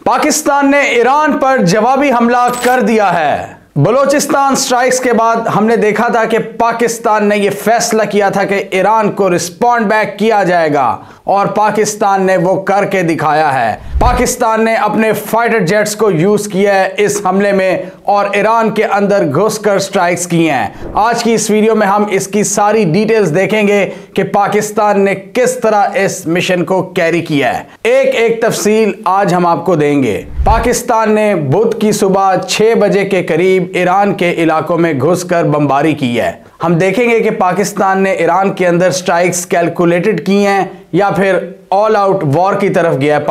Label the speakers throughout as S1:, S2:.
S1: पाकिस्तान ने ईरान पर जवाबी हमला कर दिया है। बलोचिस्तान स्ट्राइक्स के बाद हमने देखा था कि पाकिस्तान ने यह फैसला किया था कि ईरान को रिस्पॉन्ड बैक किया जाएगा और पाकिस्तान ने वो करके दिखाया है। पाकिस्तान ने अपने फाइटर जेट्स को यूज किया है इस हमले में और ईरान के अंदर घुसकर स्ट्राइक्स किए हैं। आज की इस वीडियो में हम इसकी सारी डिटेल्स देखेंगे कि पाकिस्तान ने किस तरह इस मिशन को कैरी किया है। एक एक तफसील आज हम आपको देंगे। पाकिस्तान ने बुध की सुबह 6 बजे के करीब ईरान के इलाकों में घुसकर बमबारी की है। हम देखेंगे कि पाकिस्तान ने ईरान के अंदर स्ट्राइक्स कैलकुलेटेड की हैं या फिर ऑल आउट वॉर की तरफ गया है।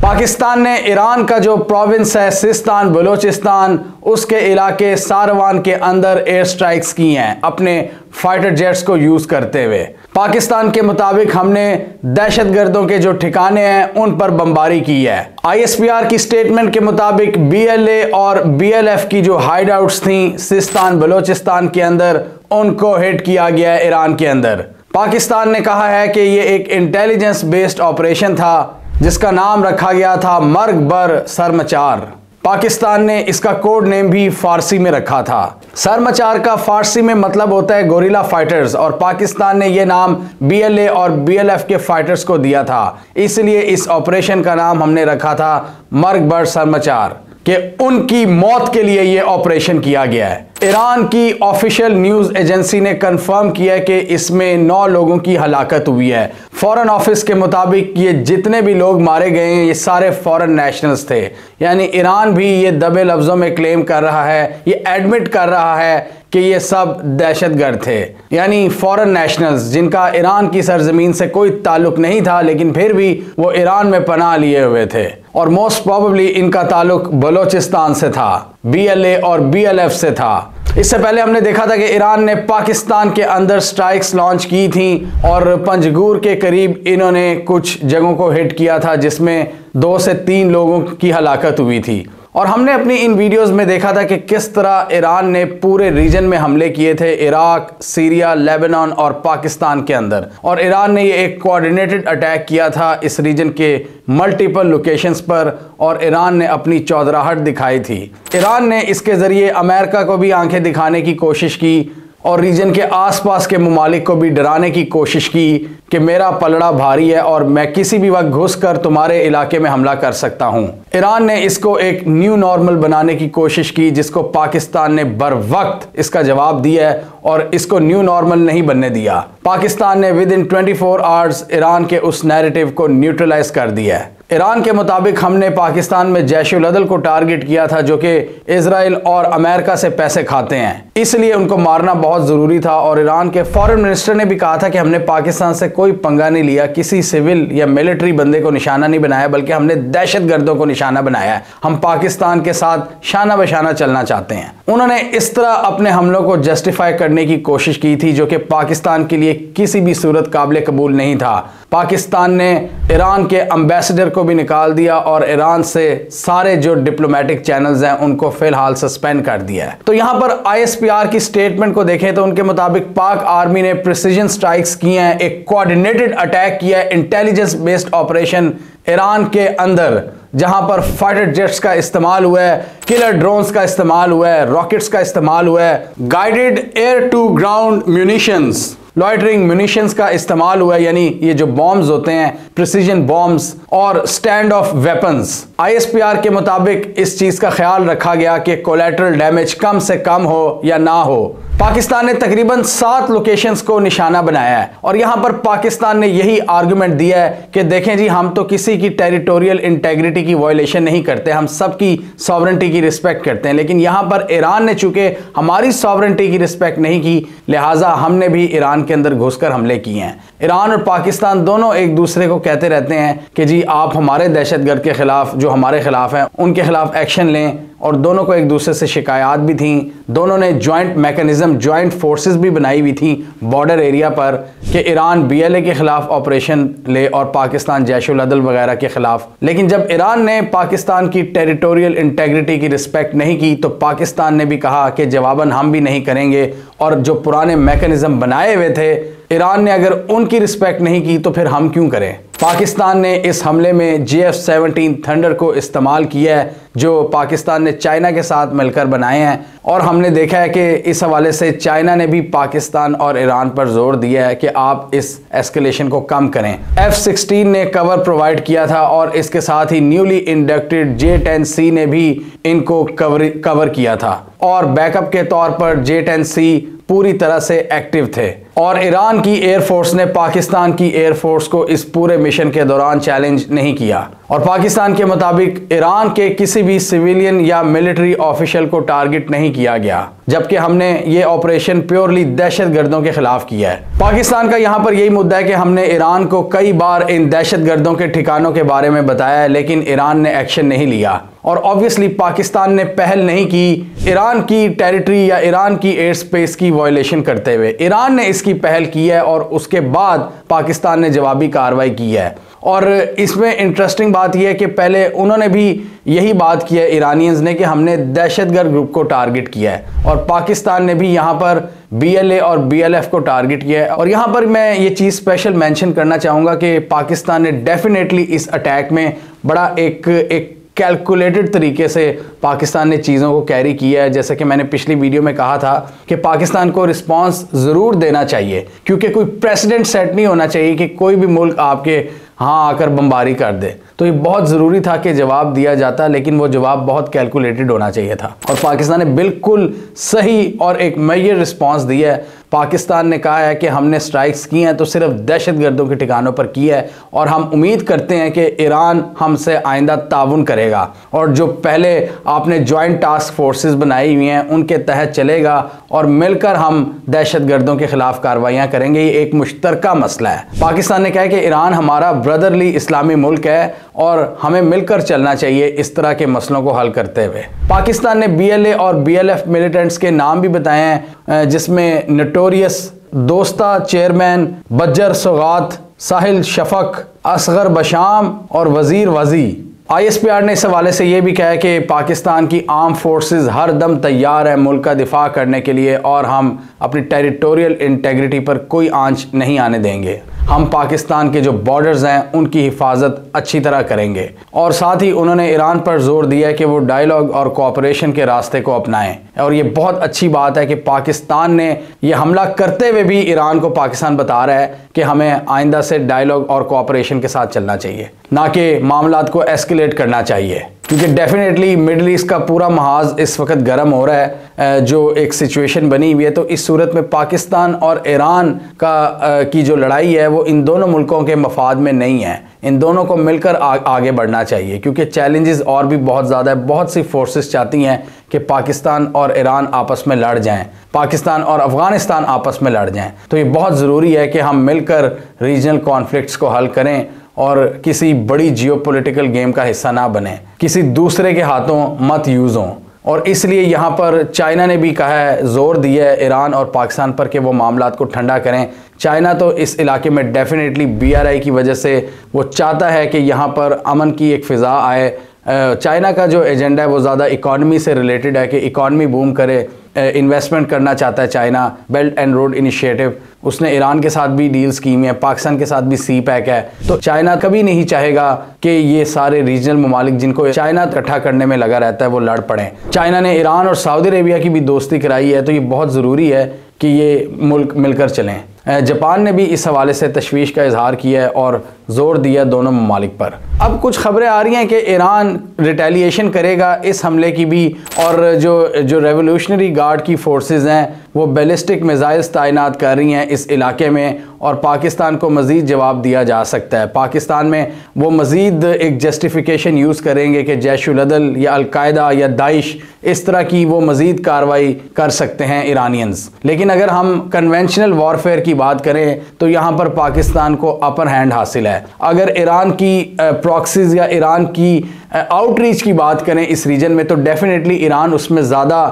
S1: पाकिस्तान ने ईरान का जो प्रोविंस है सिस्तान बलोचिस्तान, उसके इलाके सारवान के अंदर एयर स्ट्राइक्स की हैं अपने फाइटर जेट्स को यूज करते हुए। पाकिस्तान के मुताबिक हमने दहशतगर्दों के जो ठिकाने हैं उन पर बमबारी की है। ISPR की स्टेटमेंट के मुताबिक BLA और BLF की जो हाइड आउट्स थी सिस्तान बलोचिस्तान के अंदर, उनको हिट किया गया है ईरान के अंदर। पाकिस्तान ने कहा है कि ये एक इंटेलिजेंस बेस्ड ऑपरेशन था जिसका नाम रखा गया था मर्ग बर सरमचार। पाकिस्तान ने इसका कोड नेम भी फारसी में रखा था। सरमचार का फारसी में मतलब होता है गोरिल्ला फाइटर्स और पाकिस्तान ने यह नाम BLA और BLF के फाइटर्स को दिया था, इसलिए इस ऑपरेशन का नाम हमने रखा था मर्ग बर सरमचार कि उनकी मौत के लिए यह ऑपरेशन किया गया है। ईरान की ऑफिशियल न्यूज एजेंसी ने कंफर्म किया कि इसमें 9 लोगों की हलाकत हुई है। फॉरेन ऑफिस के मुताबिक ये जितने भी लोग मारे गए हैं ये सारे फॉरेन नेशनल्स थे, यानी ईरान भी ये दबे लफ्जों में क्लेम कर रहा है, ये एडमिट कर रहा है कि ये सब दहशतगर्द थे, यानी फॉरेन नेशनल्स जिनका ईरान की सरजमीन से कोई ताल्लुक नहीं था लेकिन फिर भी वो ईरान में पनाह लिए हुए थे और मोस्ट प्रोबेबली इनका ताल्लुक बलोचिस्तान से था, BLA और BLF से था। इससे पहले हमने देखा था कि ईरान ने पाकिस्तान के अंदर स्ट्राइक्स लॉन्च की थी और पंजगूर के करीब इन्होंने कुछ जगहों को हिट किया था जिसमें 2 से 3 लोगों की हलाकत हुई थी। और हमने अपनी इन वीडियोस में देखा था कि किस तरह ईरान ने पूरे रीजन में हमले किए थे, इराक, सीरिया, लेबनान और पाकिस्तान के अंदर। और ईरान ने ये एक कोऑर्डिनेटेड अटैक किया था इस रीजन के मल्टीपल लोकेशंस पर और ईरान ने अपनी चौधराहट दिखाई थी। ईरान ने इसके ज़रिए अमेरिका को भी आंखें दिखाने की कोशिश की और रीजन के आसपास के ममालिक को भी डराने की कोशिश की कि मेरा पलड़ा भारी है और मैं किसी भी वक्त घुसकर तुम्हारे इलाके में हमला कर सकता हूं। ईरान ने इसको एक न्यू नॉर्मल बनाने की कोशिश की जिसको पाकिस्तान ने बर वक्त इसका जवाब दिया है और इसको न्यू नॉर्मल नहीं बनने दिया। पाकिस्तान ने विद इन 24 आवर्स ईरान के उस नैरेटिव को न्यूट्रलाइज कर दिया है। ईरान के मुताबिक हमने पाकिस्तान में जैश-उल-अदल को टारगेट किया था जो कि इजराइल और अमेरिका से पैसे खाते हैं, इसलिए उनको मारना बहुत ज़रूरी था। और ईरान के फॉरेन मिनिस्टर ने भी कहा था कि हमने पाकिस्तान से कोई पंगा नहीं लिया, किसी सिविल या मिलिट्री बंदे को निशाना नहीं बनाया, बल्कि हमने दहशतगर्दों को निशाना बनाया है। हम पाकिस्तान के साथ शाना बशाना चलना चाहते हैं। उन्होंने इस तरह अपने हमलों को जस्टिफाई करने की कोशिश की थी जो कि पाकिस्तान के लिए किसी भी सूरत काबिल कबूल नहीं था। पाकिस्तान ने ईरान के एम्बेसडर को भी निकाल दिया और ईरान से सारे जो डिप्लोमेटिक चैनल्स हैं उनको फिलहाल सस्पेंड कर दिया है। तो यहां पर ISPR की स्टेटमेंट को देखें तो उनके मुताबिक पाक आर्मी ने प्रिसीजन स्ट्राइक्स किए हैं, एक कोऑर्डिनेटेड अटैक किया है, इंटेलिजेंस बेस्ड ऑपरेशन ईरान के अंदर, जहां पर फाइटर जेट्स का इस्तेमाल हुआ है, किलर ड्रोन्स का इस्तेमाल हुआ है, रॉकेट्स का इस्तेमाल हुआ है, guided air to ground munitions, loitering munitions का इस्तेमाल हुआ है, यानी ये जो बॉम्ब्स होते हैं प्रिसीजन बॉम्ब्स और स्टैंड ऑफ वेपन्स। ISPR के मुताबिक इस चीज का ख्याल रखा गया कि कोलैटरल डैमेज कम से कम हो या ना हो। पाकिस्तान ने तकरीबन 7 लोकेशंस को निशाना बनाया है और यहां पर पाकिस्तान ने यही आर्गुमेंट दिया है कि देखें जी, हम तो किसी की टेरिटोरियल इंटेग्रिटी की वायलेशन नहीं करते, हम सबकी सॉवरेंटी की रिस्पेक्ट करते हैं, लेकिन यहां पर ईरान ने चूंकि हमारी सॉवरेंटी की रिस्पेक्ट नहीं की, लिहाजा हमने भी ईरान के अंदर घुसकर हमले किए हैं। ईरान और पाकिस्तान दोनों एक दूसरे को कहते रहते हैं कि जी आप हमारे दहशतगर्द के खिलाफ, जो हमारे खिलाफ हैं, उनके खिलाफ एक्शन लें, और दोनों को एक दूसरे से शिकायत भी थी। दोनों ने जॉइंट मैकेनिज्म, जॉइंट फोर्सेस भी बनाई हुई थी बॉर्डर एरिया पर कि ईरान BLA के खिलाफ ऑपरेशन ले और पाकिस्तान जैश-उल-अदल वगैरह के खिलाफ। लेकिन जब ईरान ने पाकिस्तान की टेरिटोरियल इंटेग्रिटी की रिस्पेक्ट नहीं की तो पाकिस्तान ने भी कहा कि जवाबन हम भी नहीं करेंगे, और जो पुराने मैकेनिज्म बनाए हुए थे ईरान ने अगर उनकी रिस्पेक्ट नहीं की तो फिर हम क्यों करें। पाकिस्तान ने इस हमले में JF-17 थंडर को इस्तेमाल किया है, जो पाकिस्तान ने चाइना के साथ मिलकर बनाए हैं। और हमने देखा है कि इस हवाले से चाइना ने भी पाकिस्तान और ईरान पर जोर दिया है कि आप इस एस्केलेशन को कम करें। F-16 ने कवर प्रोवाइड किया था और इसके साथ ही न्यूली इंडक्टेड J-10C ने भी इनको कवर किया था और बैकअप के तौर पर J-10C पूरी तरह से एक्टिव थे। और ईरान की एयरफोर्स ने पाकिस्तान की एयरफोर्स को इस पूरे मिशन के दौरान चैलेंज नहीं किया और पाकिस्तान के मुताबिक ईरान के किसी भी सिविलियन या मिलिट्री ऑफिशियल को टारगेट नहीं किया गया, जबकि हमने ये ऑपरेशन प्योरली दहशतगर्दों के खिलाफ किया है। पाकिस्तान का यहाँ पर यही मुद्दा है कि हमने ईरान को कई बार इन दहशतगर्दों के ठिकानों के बारे में बताया है, लेकिन ईरान ने एक्शन नहीं लिया और ऑब्वियसली पाकिस्तान ने पहल नहीं की ईरान की टेरिटरी या ईरान की एयर स्पेस की वायलेशन करते हुए। ईरान ने इसकी पहल की है और उसके बाद पाकिस्तान ने जवाबी कार्रवाई की है। और इसमें इंटरेस्टिंग बात यह है कि पहले उन्होंने भी यही बात की है ईरानियंस ने कि हमने दहशतगर्द ग्रुप को टारगेट किया है और पाकिस्तान ने भी यहाँ पर BLA और BLF को टारगेट किया है। और यहाँ पर मैं ये चीज़ स्पेशल मेंशन करना चाहूँगा कि पाकिस्तान ने डेफिनेटली इस अटैक में बड़ा एक कैलकुलेटेड तरीके से पाकिस्तान ने चीज़ों को कैरी किया है। जैसे कि मैंने पिछली वीडियो में कहा था कि पाकिस्तान को रिस्पांस ज़रूर देना चाहिए, क्योंकि कोई प्रेसिडेंट सेट नहीं होना चाहिए कि कोई भी मुल्क आपके हाँ आकर बमबारी कर दे। तो ये बहुत ज़रूरी था कि जवाब दिया जाता, लेकिन वो जवाब बहुत कैलकुलेटेड होना चाहिए था और पाकिस्तान ने बिल्कुल सही और एक मेजर रिस्पांस दिया है। पाकिस्तान ने कहा है कि हमने स्ट्राइक्स की हैं तो सिर्फ दहशतगर्दों के ठिकानों पर की है और हम उम्मीद करते हैं कि ईरान हमसे आइंदा ताउन करेगा और जो पहले आपने जॉइंट टास्क फोर्सेस बनाई हुई हैं उनके तहत चलेगा और मिलकर हम दहशतगर्दों के खिलाफ कार्रवाइयाँ करेंगे। ये एक मुश्तरका मसला है। पाकिस्तान ने कहा कि ईरान हमारा ब्रदरली इस्लामी मुल्क है और हमें मिलकर चलना चाहिए इस तरह के मसलों को हल करते हुए। पाकिस्तान ने BLA और BLF मिलिटेंट्स के नाम भी बताए हैं, जिसमें नोटोरियस दोस्ता चेयरमैन बज्जर सौगात, साहिल शफक, असगर बशाम और वजीर वजी। ISPR ने इस हवाले से ये भी कहा है कि पाकिस्तान की आर्म फोर्सेस हर दम तैयार है मुल्क का दिफा करने के लिए और हम अपनी टेरिटोरियल इंटेग्रिटी पर कोई आंच नहीं आने देंगे। हम पाकिस्तान के जो बॉर्डर्स हैं उनकी हिफाजत अच्छी तरह करेंगे। और साथ ही उन्होंने ईरान पर जोर दिया है कि वो डायलॉग और कोऑपरेशन के रास्ते को अपनाएं और ये बहुत अच्छी बात है कि पाकिस्तान ने ये हमला करते हुए भी ईरान को पाकिस्तान बता रहा है कि हमें आइंदा से डायलॉग और कोऑपरेशन के साथ चलना चाहिए, ना कि मामलात को एस्केलेट करना चाहिए, क्योंकि डेफिनेटली मिडल ईस्ट का पूरा महाज इस वक्त गर्म हो रहा है। जो एक सिचुएशन बनी हुई है, तो इस सूरत में पाकिस्तान और ईरान की जो लड़ाई है वो इन दोनों मुल्कों के मफाद में नहीं है। इन दोनों को मिलकर आगे बढ़ना चाहिए, क्योंकि चैलेंजेस और भी बहुत ज़्यादा है। बहुत सी फोर्सेस चाहती हैं कि पाकिस्तान और ईरान आपस में लड़ जाएं, पाकिस्तान और अफ़गानिस्तान आपस में लड़ जाएं। तो ये बहुत ज़रूरी है कि हम मिलकर रीजनल कॉन्फ्लिक्ट्स को हल करें और किसी बड़ी जियोपॉलिटिकल गेम का हिस्सा ना बने, किसी दूसरे के हाथों मत यूज़ हों। और इसलिए यहाँ पर चाइना ने भी कहा है, जोर दिया है ईरान और पाकिस्तान पर कि वो मामलात को ठंडा करें। चाइना तो इस इलाके में डेफिनेटली BRI की वजह से वो चाहता है कि यहाँ पर अमन की एक फ़िज़ा आए। चाइना का जो एजेंडा है वो ज़्यादा इकॉनमी से रिलेटेड है कि इकॉनमी बूम करे, इन्वेस्टमेंट करना चाहता है China. Belt and road initiative, उसने ईरान के साथ भी डील्स की हुई है, पाकिस्तान के साथ भी CPEC है। तो चाइना कभी नहीं चाहेगा कि ये सारे रीजनल ममालिक जिनको चाइना इकट्ठा करने में लगा रहता है वो लड़ पड़ें। चाइना ने ईरान और सऊदी अरेबिया की भी दोस्ती कराई है, तो ये बहुत ज़रूरी है कि ये मुल्क मिलकर चलें। जापान ने भी इस हवाले से तशवीश का इजहार किया है और जोर दिया दोनों ममालिक पर। अब कुछ खबरें आ रही हैं कि ईरान रिटेलिएशन करेगा इस हमले की भी, और जो रेवोल्यूशनरी गार्ड की फोर्सेस हैं वो बैलिस्टिक मिसाइल्स तैनात कर रही हैं इस इलाके में और पाकिस्तान को मज़ीद जवाब दिया जा सकता है। पाकिस्तान में वो मज़ीद एक जस्टिफिकेशन यूज़ करेंगे कि जैश-उल-अदल या अल-कायदा या दाइश, इस तरह की वो मज़ीद कार्रवाई कर सकते हैं ईरानियंस। लेकिन अगर हम कन्वेंशनल वॉरफेयर की बात करें तो यहाँ पर पाकिस्तान को अपर हैंड हासिल है। अगर ईरान की प्रॉक्सीज या ईरान की आउटरीच की बात करें इस रीजन में तो डेफिनेटली ईरान उसमें ज़्यादा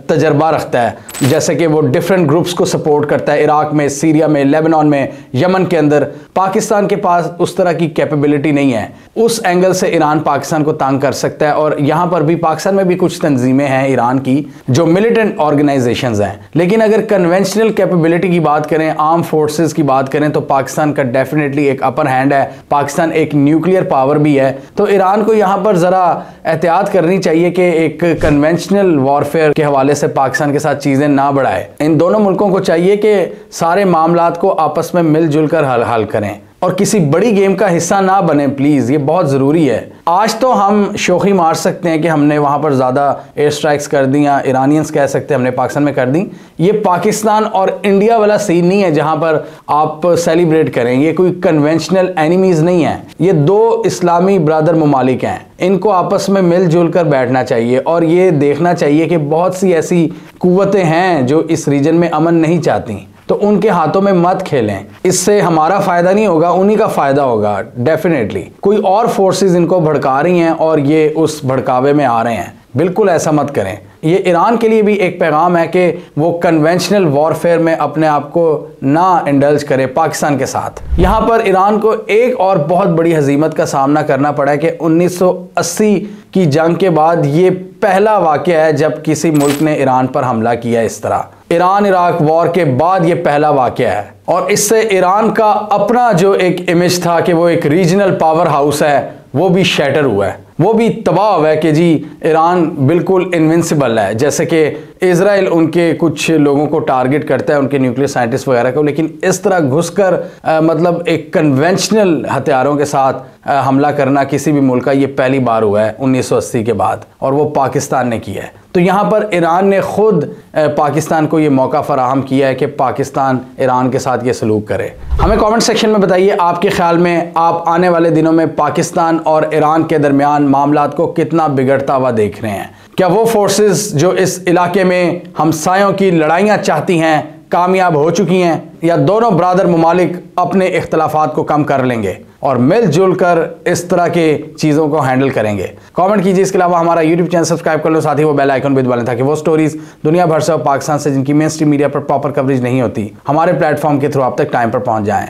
S1: तजर्बा रखता है। जैसे कि वो डिफरेंट ग्रुप्स को सपोर्ट करता है, इराक में, सीरिया में, लेबनान में, यमन के अंदर। पाकिस्तान के पास उस तरह की कैपेबिलिटी नहीं है। उस एंगल से ईरान पाकिस्तान को तंग कर सकता है। और यहाँ पर भी पाकिस्तान में भी कुछ तंजीमें हैं ईरान की जो मिलिटेंट ऑर्गेनाइजेशंस हैं, लेकिन अगर कन्वेंशनल कैपेबिलिटी की बात करें, आर्म फोर्सेस की बात करें तो पाकिस्तान का डेफिनेटली एक अपर हैंड है। पाकिस्तान एक न्यूक्लियर पावर भी है, तो ईरान को यहाँ पर ज़रा एहतियात करनी चाहिए कि एक कन्वेंशनल वॉरफेयर के हवाले से पाकिस्तान के साथ चीज़ें ना बढ़ाए। इन दोनों मुल्कों को चाहिए कि सारे मामलात को आपस में मिलजुल कर हल करें और किसी बड़ी गेम का हिस्सा ना बने प्लीज़, ये बहुत ज़रूरी है। आज तो हम शोखी मार सकते हैं कि हमने वहाँ पर ज़्यादा एयर स्ट्राइक्स कर दी, या ईरानियंस कह सकते हैं हमने पाकिस्तान में कर दी। ये पाकिस्तान और इंडिया वाला सीन नहीं है जहाँ पर आप सेलिब्रेट करें। ये कोई कन्वेंशनल एनिमीज़ नहीं है, ये दो इस्लामी ब्रदर ममालिक हैं। इनको आपस में मिलजुल कर बैठना चाहिए और ये देखना चाहिए कि बहुत सी ऐसी कुव्वतें हैं जो इस रीजन में अमन नहीं चाहती, तो उनके हाथों में मत खेलें। इससे हमारा फायदा नहीं होगा, उन्हीं का फायदा होगा डेफिनेटली। कोई और फोर्सेस इनको भड़का रही हैं और ये उस भड़कावे में आ रहे हैं, बिल्कुल ऐसा मत करें। ये ईरान के लिए भी एक पैगाम है कि वो कन्वेंशनल वॉरफेयर में अपने आप को ना इंडल्ज करे पाकिस्तान के साथ। यहाँ पर ईरान को एक और बहुत बड़ी हजीमत का सामना करना पड़ा है कि 1980 की जंग के बाद ये पहला वाक़या है जब किसी मुल्क ने ईरान पर हमला किया इस तरह। ईरान इराक वॉर के बाद ये पहला वाक़या है और इससे ईरान का अपना जो एक इमेज था कि वो एक रीजनल पावर हाउस है, वो भी शैटर हुआ है, वो भी तबाह हुआ है कि जी ईरान बिल्कुल इनविंसिबल है। जैसे कि इजराइल उनके कुछ लोगों को टारगेट करता है, उनके न्यूक्लियर साइंटिस्ट वगैरह को, लेकिन इस तरह घुसकर मतलब एक कन्वेंशनल हथियारों के साथ हमला करना किसी भी मुल्क का ये पहली बार हुआ है 1980 के बाद, और वो पाकिस्तान ने किया है। तो यहाँ पर ईरान ने खुद पाकिस्तान को ये मौका फराहम किया है कि पाकिस्तान ईरान के साथ ये सलूक करे। हमें कमेंट सेक्शन में बताइए आपके ख्याल में आप आने वाले दिनों में पाकिस्तान और ईरान के दरमियान मामलात को कितना बिगड़ता हुआ देख रहे हैं। क्या वो फोर्सेस जो इस इलाके में हमसायों की लड़ाइयाँ चाहती हैं कामयाब हो चुकी हैं, या दोनों ब्रादर ममालिक अपने इख्तलाफात को कम कर लेंगे और मिलजुल कर इस तरह के चीज़ों को हैंडल करेंगे। कमेंट कीजिए। इसके अलावा हमारा यूट्यूब चैनल सब्सक्राइब कर लो, साथ ही वो बेल आइकन भी दबा लें ताकि वो स्टोरीज दुनिया भर से और पाकिस्तान से जिनकी मेन स्ट्रीम मीडिया पर प्रॉपर कवरेज नहीं होती हमारे प्लेटफॉर्म के थ्रू आप तक टाइम पर पहुंच जाएं।